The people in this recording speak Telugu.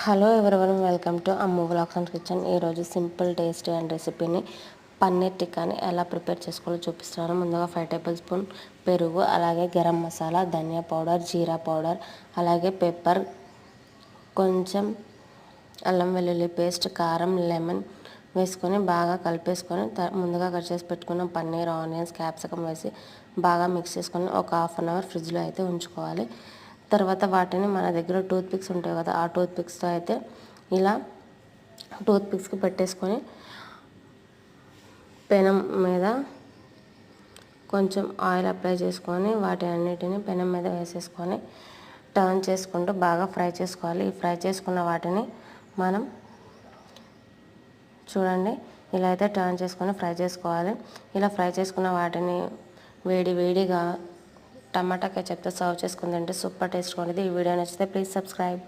Hello everyone, welcome to Ammu vlogs and kitchen. ఈరోజు సింపుల్ టేస్టీ అండ్ రెసిపీని పన్నీర్ టిక్కాని ఎలా ప్రిపేర్ చేసుకోవాలో చూపిస్తున్నాను. ముందుగా 5 టేబుల్ స్పూన్ పెరుగు, అలాగే గరం మసాలా, ధనియా పౌడర్, జీరా పౌడర్, అలాగే పెప్పర్, కొంచెం అల్లం వెల్లుల్లి పేస్ట్, కారం, లెమన్ వేసుకొని బాగా కలిపేసుకొని ముందుగా కట్ చేసి పెట్టుకున్న పన్నీర్, ఆనియన్స్, క్యాప్సికమ్ వేసి బాగా మిక్స్ చేసుకొని ఒక హాఫ్ అన్ అవర్ ఫ్రిడ్జ్లో అయితే ఉంచుకోవాలి. తర్వాత వాటిని మన దగ్గర టూత్ పిక్స్ ఉంటాయి కదా, ఆ టూత్ పిక్స్తో అయితే ఇలా టూత్ పిక్స్కి పెట్టేసుకొని పెనం మీద కొంచెం ఆయిల్ అప్లై చేసుకొని వాటి అన్నిటిని పెనం మీద వేసేసుకొని టర్న్ చేసుకుంటూ బాగా ఫ్రై చేసుకోవాలి. ఈ ఫ్రై చేసుకున్న వాటిని మనం చూడండి ఇలా అయితే టర్న్ చేసుకొని ఫ్రై చేసుకోవాలి. ఇలా ఫ్రై చేసుకున్న వాటిని వేడిగా టమాటా కెచప్తో సర్వ్ చేసుకుందంటే సూపర్ టేస్ట్గా ఉంటుంది. ఈ వీడియో నచ్చితే ప్లీజ్ సబ్స్క్రైబ్.